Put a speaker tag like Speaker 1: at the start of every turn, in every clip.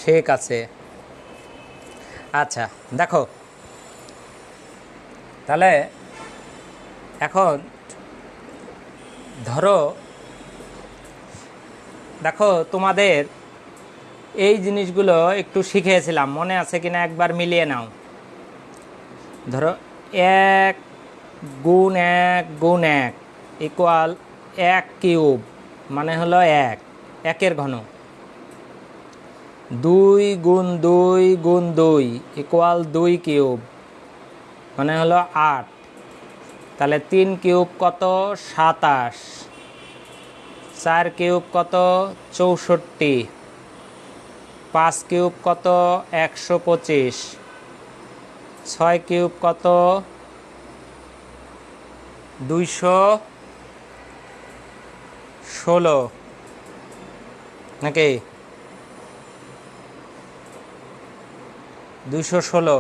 Speaker 1: ঠিক আছে। আচ্ছা দেখো, তাহলে এখন ধরো, দেখো তোমাদের এই জিনিসগুলো একটু শিখিয়েছিলাম, মনে আছে কিনা একবার মিলিয়ে নাও। ধরো 1 গুণ 1 গুণ 1 ইকুয়াল 1 কিউব, মানে হলো 1 ঘন। 2 গুণ 2 গুণ 2 ইকুয়াল 2 কিউব, মানে হলো 8। তাহলে 3 কিউব কত? 27। 4 কিউব কত? 64। 5 কিউব কত? 125। 6 কিউব কত? 216 নাকি? 216।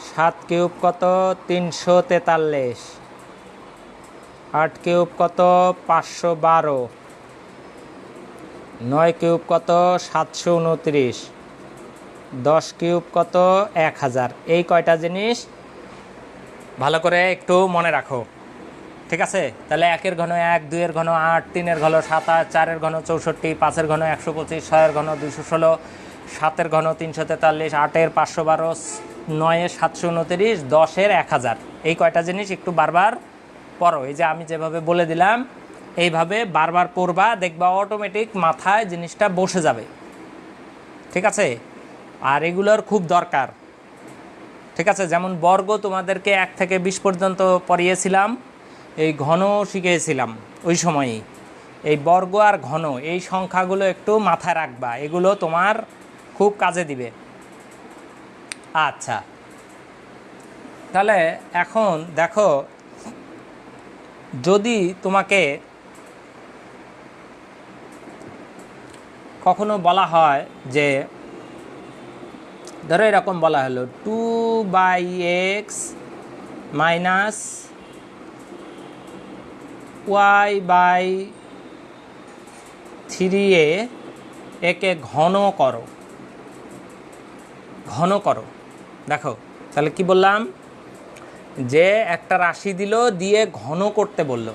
Speaker 1: 7 কিউব কত? 343। 8 কিউব কত? 512। 9 কিউব কত? 729। 10 কিউব কত? 1000। এই কয়টা জিনিস ভালো করে একটু মনে রাখো, ঠিক আছে? তাহলে 1 ঘন 1, 2 ঘন 8, 3 ঘন 27, 4 ঘন 64, 5 ঘন 125, 6 ঘন 216, 7 ঘন 343, 8 512, 9 729, 10 1000। এই কয়টা জিনিস একটু বারবার পড়ো। এই যে আমি যেভাবে বলে দিলাম এইভাবে বারবার পড়বা, দেখবা অটোমেটিক মাথায় জিনিসটা বসে যাবে, ঠিক আছে? আর এগুলোর খুব দরকার, ঠিক আছে? যেমন বর্গ তোমাদেরকে 1 থেকে 20 পর্যন্ত পড়িয়েছিলাম, এই ঘন শিখিয়েছিলাম ওই সময়ই। এই বর্গ আর ঘন এই সংখ্যাগুলো একটু মাথায় রাখবা, এগুলো তোমার খুব কাজে দিবে। আচ্ছা, তাহলে এখন দেখো, যদি তোমাকে কখনো বলা হয় যে, ধরো এরকম বলা হলো 2/x মাইনাস y/3a একে ঘন করো, ঘন করো। দেখো তাহলে কি বললাম, যে একটা রাশি দিল, দিয়ে ঘন করতে বলল।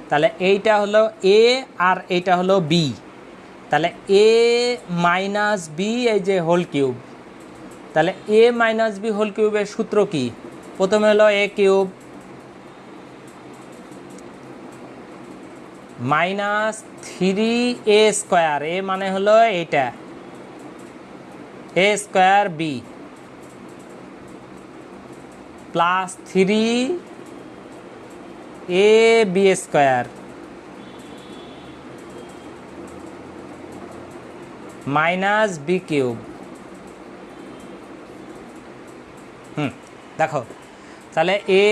Speaker 1: তাহলে এইটা হলো a আর এইটা হলো b। তাহলে a মাইনাস বি, এই যে হোল কিউব। তাহলে a মাইনাস বি হোল কিউবের সূত্র কি? প্রথমে হলো a cube minus 3a square, এ মানে হলো এইটা a square b, plus 3ab square minus b cube. দেখো তাহলে a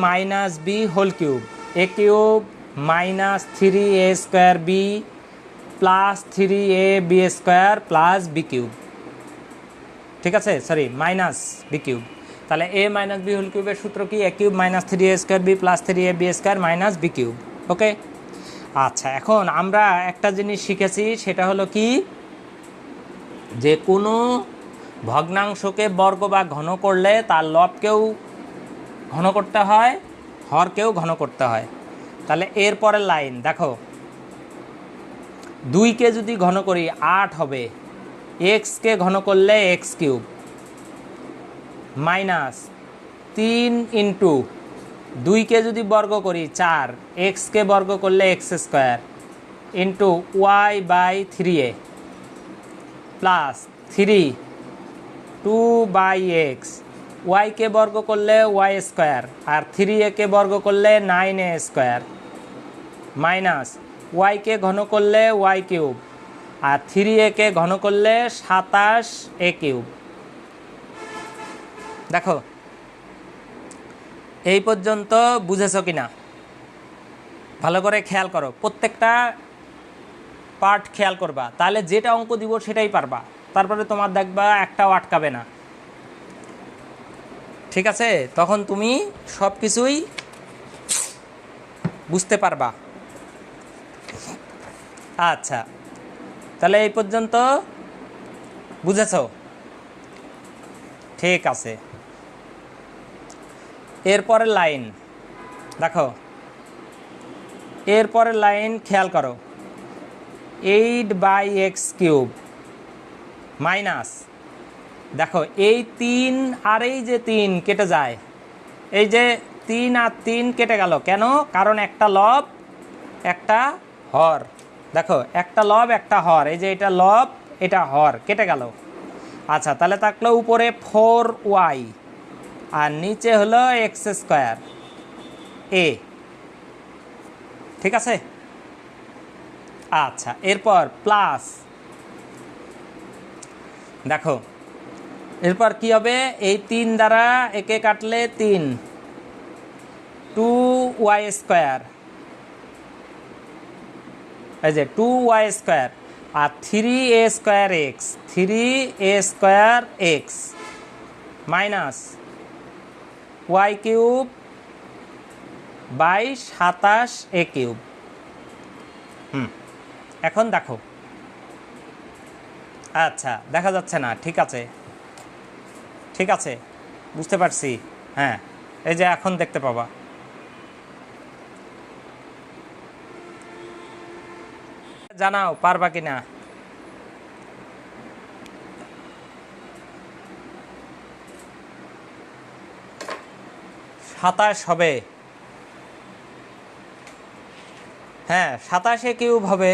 Speaker 1: minus b whole cube, a cube minus 3a square b plus 3ab square plus b cube, ঠিক আছে? Sorry, minus b cube. তাহলে a minus b whole কিউবের সূত্র কি? a cube minus 3a square b plus 3ab square minus b cube. Okay, আচ্ছা, এখন আমরা একটা জিনিস শিখেছি, সেটা হলো কি, যে কোনো ভগ্নাংশকে বর্গ বা ঘন করলে তার লবকেও ঘন করতে হয়, হরকেও ঘন করতে হয়। তাহলে এরপরের লাইন দেখো, 2কে যদি ঘন করি 8 হবে, এক্সকে ঘন করলে এক্স কিউব মাইনাস 3 ইন্টু 2কে যদি বর্গ করি 4, এক্সকে বর্গ করলে x square into y/3a plus 3 2/x, ওয়াইকে বর্গ করলে ওয়াই স্কোয়ার আর 3a-কে বর্গ করলে 9a স্কোয়ার মাইনাস ওয়াইকে ঘন করলে ওয়াই কিউব আর 3a-কে ঘন করলে 27a কিউব। দেখো এই পর্যন্ত বুঝেছ কিনা? ভালো করে খেয়াল করো, প্রত্যেকটা পার্ট খেয়াল করবা, তাহলে যেটা অঙ্ক দিব সেটাই পারবা। তারপরে তোমার দেখবা একটাও আটকাবে না, ঠিক আছে? তখন তুমি সব কিছুই বুঝতে পারবা। আচ্ছা, তাহলে এই পর্যন্ত বুঝেছ? ঠিক আছে। এরপরের লাইন দেখো, এরপরের লাইন খেয়াল করো, 8/x³ মাইনাস, দেখো এই 3 আর এই যে 3 কেটে যায়, এই যে 3 আর 3 কেটে গেল কেন? কারণ একটা লব একটা হর, দেখো একটা লব একটা হর, এই যে এটা লব এটা হর কেটে গেল। আচ্ছা, তাহলে থাকলো উপরে 4y আর নিচে হলো x² a, ঠিক আছে? আচ্ছা, এরপর প্লাস, দেখো এরপর কি হবে, এই 3 দ্বারা একে কাটলে 3, 2y², এই যে 2y² R 3a²x, 3a²x minus y³ by 27a³। এখন দেখো, আচ্ছা দেখা যাচ্ছে না, ঠিক আছে ঠিক আছে, বুঝতে পারছি। হ্যাঁ, এই যে এখন দেখতে পাবা। জানাও পারবা কিনা। সাতাশ হবে, হ্যাঁ 27a³ হবে।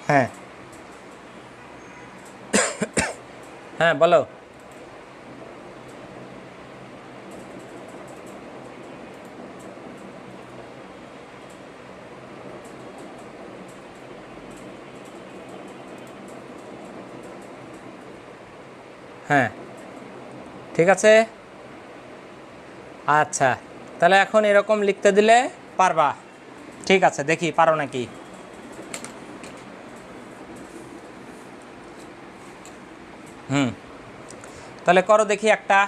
Speaker 1: হ্যাঁ হ্যাঁ বলো। হ্যাঁ ঠিক আছে। আচ্ছা, তাহলে এখন এরকম লিখতে দিলে পারবা। ঠিক আছে, দেখি পারো নাকি। তাহলে করো দেখি একটা।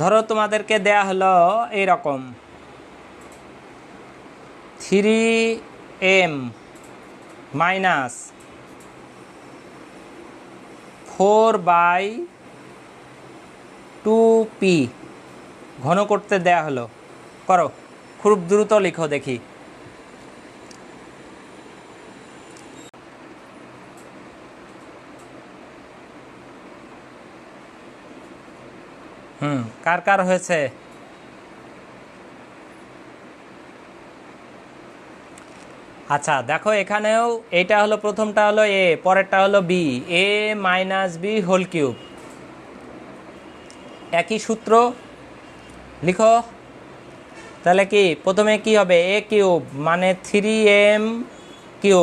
Speaker 1: ধরো তোমাদেরকে দেয়া হলো এইরকম 3m মাইনাস 4/2p ঘন করতে দেয়া হলো। করো, খুব দ্রুত লিখো দেখি। কার কার হয়েছে? আচ্ছা দেখো, এখানেও এইটা হলো প্রথমটা হলো a, পরেরটা হলো b, a minus b whole cube. একই সূত্র লিখো। তাহলে কি প্রথমে কি হবে, a³ মানে 3m³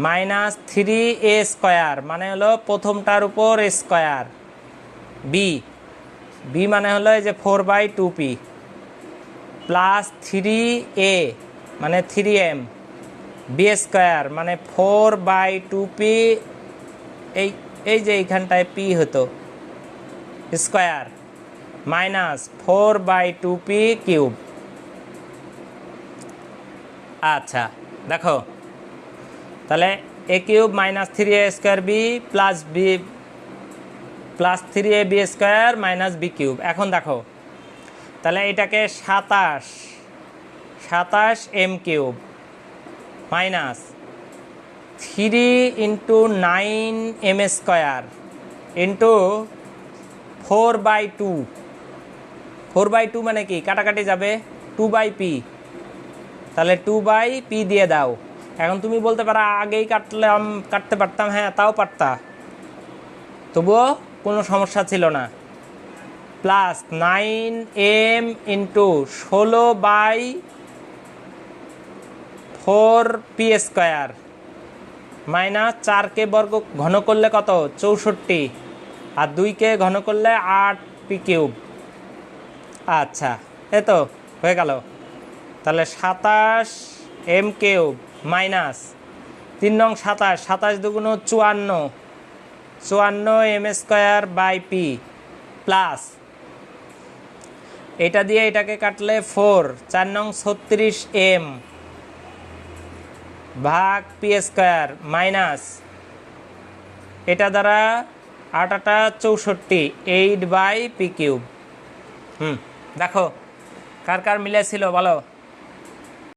Speaker 1: মাইনাস 3a² মানে হলো প্রথমটার উপর স্কোয়ার, b মানে হলো এই যে 4/2p প্লাস 3a মানে 3m, b² মানে 4/2p, এই যে এইখানটায় p হতো স্কোয়ার মাইনাস 4/2p³। আচ্ছা দেখো, তাহলে a³ minus 3a² b plus b plus 3ab² minus b³ এখন দেখো, তাহলে এটাকে 27m³ মাইনাস 3 × 9m² ইন্টু 4/2, 4/2 মানে কি কাটাকাটি যাবে, 2/p, তাহলে 2/p দিয়ে দাও। এখন তুমি বলতে পারো আগেই কাটতে পারতাম, হ্যাঁ তাও পারতা, তবুও কোনো সমস্যা ছিল না। প্লাস 9m × 16/4 4p² মাইনাস 4কে বর্গ ঘন করলে কত 64 আর 2কে ঘন করলে 8p³। আচ্ছা এই তো হয়ে গেল। তাহলে 27m³ মাইনাস 3 নং 27, 27 দুগুণ 54, 54m² p প্লাস এটা দিয়ে এটাকে কাটলে 4, 4 নং 36m ভাগ p² মাইনাস এটা দ্বারা 8 8 64, 8/p³। দেখো কার কার মিলেছিল বলো।